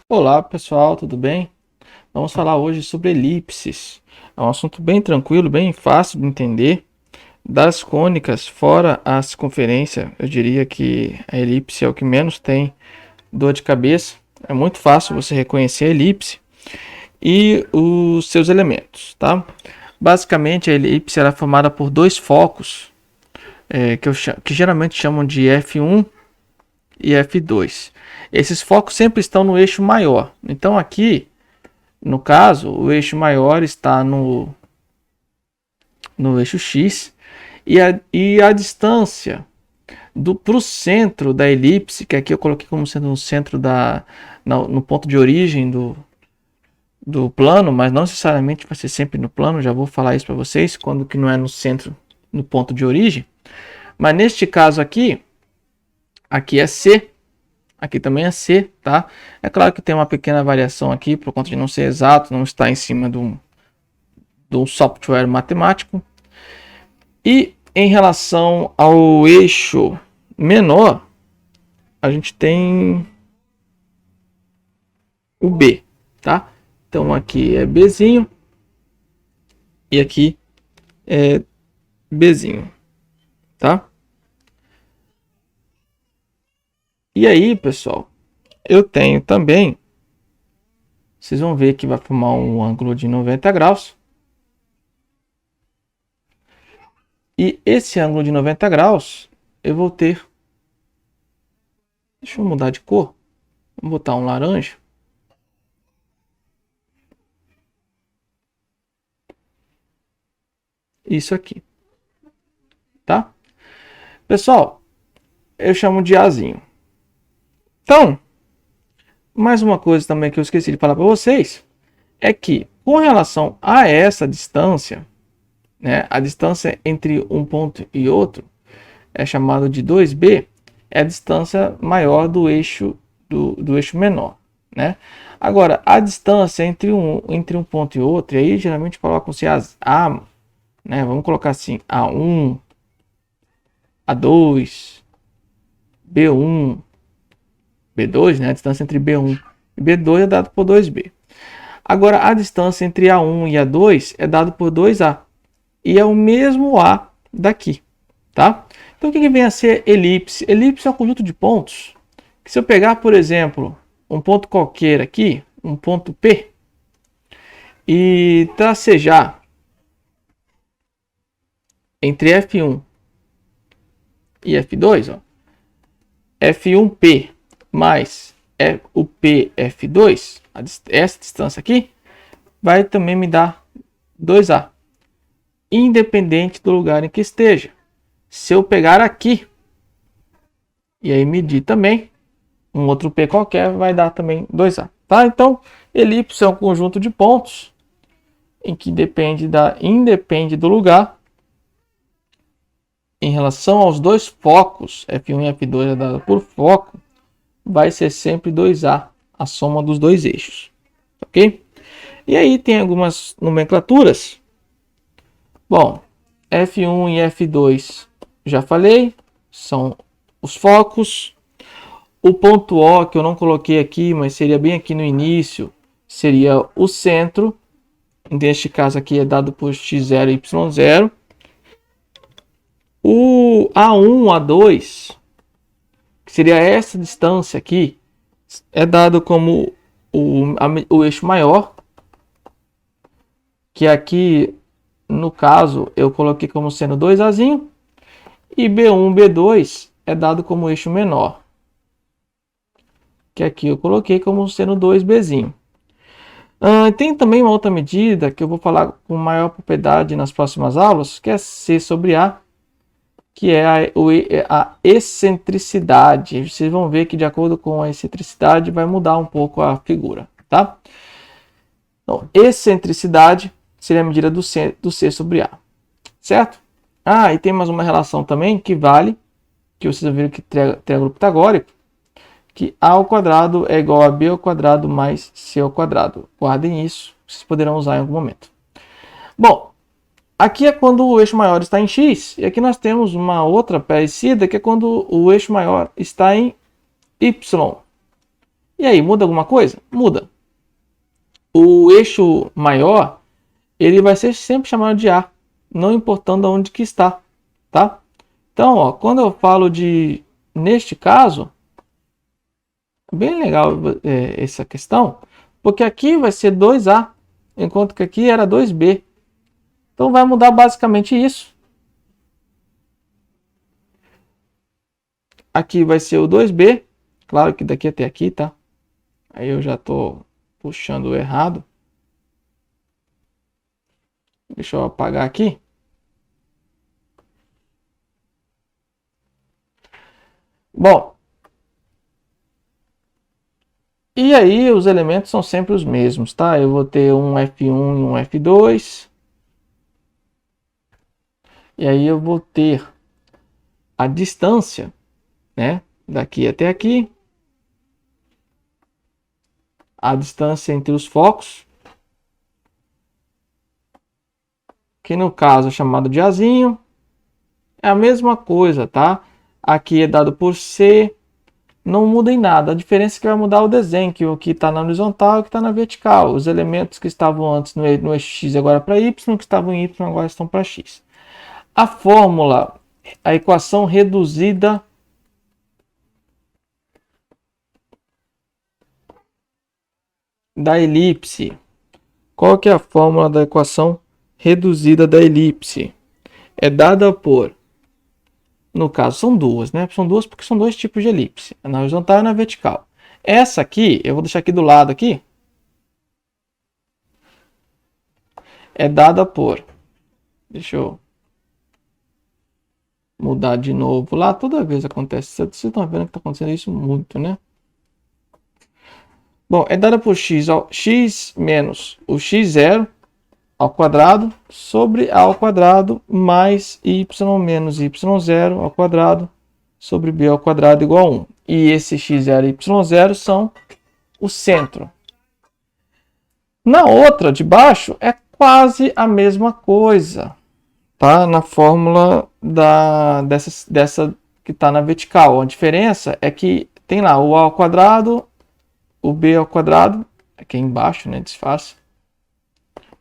Olá pessoal, tudo bem? Vamos falar hoje sobre elipses. É um assunto bem tranquilo, bem fácil de entender. Das cônicas, fora a circunferência, eu diria que a elipse é o que menos tem dor de cabeça. É muito fácil você reconhecer a elipse e os seus elementos, tá? Basicamente, a elipse era formada por dois focos, que geralmente chamam de F1 e F2. Esses focos sempre estão no eixo maior. Então aqui, no caso, o eixo maior está no eixo X e a distância para o centro da elipse, que aqui eu coloquei como sendo no centro no ponto de origem do plano, mas não necessariamente vai ser sempre no plano, já vou falar isso para vocês, quando que não é no centro, no ponto de origem. Mas neste caso aqui é C, aqui também é C, tá? É claro que tem uma pequena variação aqui, por conta de não ser exato, não estar em cima de um software matemático. E em relação ao eixo menor, a gente tem o B, tá? Então aqui é Bzinho e aqui é Bzinho, tá? E aí, pessoal, eu tenho também, vocês vão ver que vai formar um ângulo de 90 graus. E esse ângulo de 90 graus, eu vou ter... Deixa eu mudar de cor. Vou botar um laranja. Isso aqui, tá? Pessoal, eu chamo de Azinho. Então, mais uma coisa também que eu esqueci de falar para vocês é que, com relação a essa distância, né, a distância entre um ponto e outro é chamado de 2b, é a distância maior do eixo menor, né? Agora, a distância entre um ponto e outro, e aí geralmente colocam-se as A, né? Vamos colocar assim, A1, A2, B1, B2, né? A distância entre B1 e B2 é dada por 2b. Agora, a distância entre A1 e A2 é dada por 2a. E é o mesmo A daqui, tá? Então, o que vem a ser elipse? Elipse é um conjunto de pontos que, se eu pegar, por exemplo, um ponto qualquer aqui, um ponto P, e tracejar entre F1 e F2, ó, F1P mais o PF2, essa distância aqui, vai também me dar 2A, independente do lugar em que esteja. Se eu pegar aqui e aí medir também um outro P qualquer, vai dar também 2A, tá? Então, elipse é um conjunto de pontos em que independe do lugar. Em relação aos dois focos, F1 e F2 é dado por foco, vai ser sempre 2A, a soma dos dois eixos, ok? E aí tem algumas nomenclaturas. Bom, F1 e F2 já falei, são os focos. O ponto O, que eu não coloquei aqui, mas seria bem aqui no início, seria o centro. Neste caso aqui é dado por x0 e y0. O A1, A2, que seria essa distância aqui, é dado como o eixo maior, que aqui, no caso, eu coloquei como sendo 2Azinho, e B1, B2 é dado como eixo menor, que aqui eu coloquei como sendo 2Bzinho. Tem também uma outra medida que eu vou falar com maior propriedade nas próximas aulas, que é C sobre A, que é a excentricidade. Vocês vão ver que, de acordo com a excentricidade, vai mudar um pouco a figura, tá? Então, excentricidade seria a medida do C sobre A, certo? E tem mais uma relação também que vale, que vocês viram que triângulo pitagórico, que A ao quadrado é igual a B ao quadrado mais C ao quadrado. Guardem isso, vocês poderão usar em algum momento. Bom, aqui é quando o eixo maior está em X, e aqui nós temos uma outra parecida, que é quando o eixo maior está em Y. E aí, muda alguma coisa? Muda. O eixo maior, ele vai ser sempre chamado de A, não importando onde que está, tá? Então, ó, quando eu falo de, neste caso, bem legal essa questão, porque aqui vai ser 2A, enquanto que aqui era 2B. Então vai mudar basicamente isso. Aqui vai ser o 2B, claro que daqui até aqui, tá? Aí eu já estou puxando errado. Deixa eu apagar aqui. Bom, e aí os elementos são sempre os mesmos, tá? Eu vou ter um F1 e um F2. E aí eu vou ter a distância, né? Daqui até aqui. A distância entre os focos, que no caso é chamado de Azinho. É a mesma coisa, tá? Aqui é dado por C, não muda em nada. A diferença é que vai mudar o desenho, que o que está na horizontal e o que está na vertical. Os elementos que estavam antes no eixo X agora para Y, que estavam em Y agora estão para X. A fórmula, a equação reduzida da elipse. Qual que é a fórmula da equação reduzida da elipse? É dada por, no caso são duas, né? São duas porque são dois tipos de elipse, na horizontal e na vertical. Essa aqui, eu vou deixar aqui do lado aqui, é dada por, deixa eu mudar de novo lá, toda vez acontece, vocês estão vendo que está acontecendo isso muito, né? Bom, é dada por x menos o x0 ao quadrado sobre a ao quadrado mais y menos y0 ao quadrado sobre b ao quadrado igual a 1. E esse x0 e y0 são o centro. Na outra de baixo é quase a mesma coisa, tá? Na fórmula dessa que está na vertical. A diferença é que tem lá o a ao quadrado, o b ao quadrado, aqui embaixo, né, disfarce,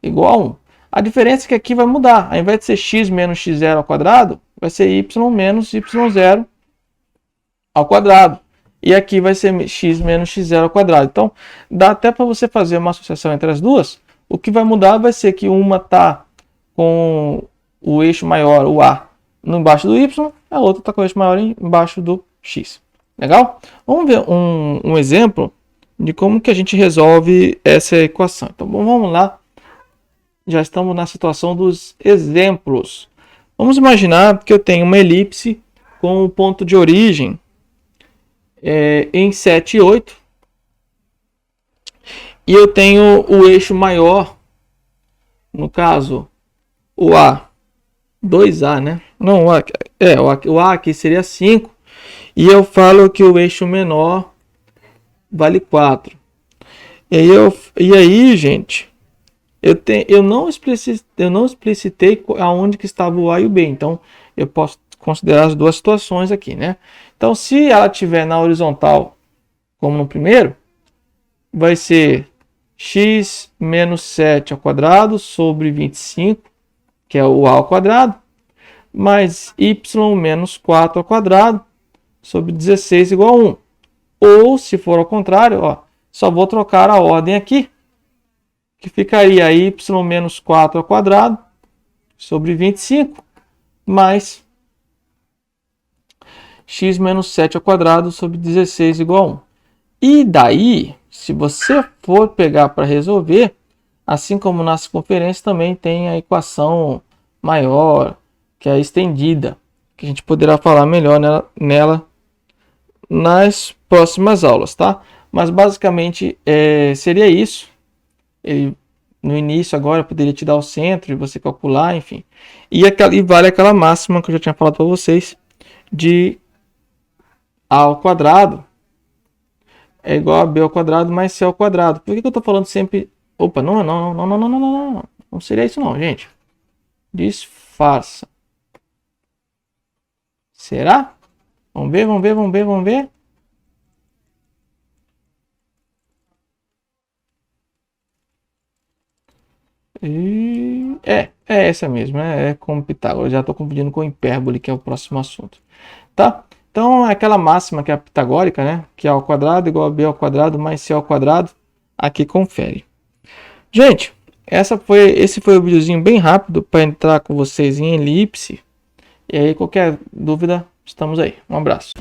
igual a 1. A diferença é que aqui vai mudar. Ao invés de ser x menos x0 ao quadrado, vai ser y menos y0 ao quadrado. E aqui vai ser x menos x0 ao quadrado. Então, dá até para você fazer uma associação entre as duas. O que vai mudar vai ser que uma está com o eixo maior, o A, embaixo do y, a outra está com o eixo maior embaixo do x. Legal? Vamos ver um exemplo de como que a gente resolve essa equação. Então, vamos lá. Já estamos na situação dos exemplos. Vamos imaginar que eu tenho uma elipse com o ponto de origem em 7 e 8. E eu tenho o eixo maior, no caso, o A, 2A, né? Não, o A aqui seria 5. E eu falo que o eixo menor vale 4. E aí, gente, eu não explicitei aonde que estava o A e o B. Então, eu posso considerar as duas situações aqui, né? Então, se ela estiver na horizontal, como no primeiro, vai ser x menos 7 ao quadrado sobre 25, que é o A ao quadrado, mais y menos 4 ao quadrado sobre 16 igual a 1. Ou, se for ao contrário, ó, só vou trocar a ordem aqui, que ficaria y menos 4 ao quadrado sobre 25, mais x menos 7 ao quadrado sobre 16 igual a 1. E daí, se você for pegar para resolver, assim como na circunferência também tem a equação maior, que é a estendida, que a gente poderá falar melhor nela nas próximas aulas, tá? Mas basicamente seria isso. Ele, no início agora poderia te dar o centro e você calcular, enfim. E vale aquela máxima que eu já tinha falado para vocês, de A ao quadrado é igual a B ao quadrado mais C ao quadrado. Por que eu estou falando sempre... Opa, não. Não seria isso não, gente. Disfarça. Será? Vamos ver. É essa mesmo, é como Pitágoras. Já estou confundindo com hipérbole, que é o próximo assunto. Tá? Então, é aquela máxima que é a pitagórica, né? Que A ao quadrado igual a B ao quadrado mais C ao quadrado. Aqui confere. Gente, esse foi o videozinho bem rápido para entrar com vocês em elipse. E aí, qualquer dúvida, estamos aí. Um abraço.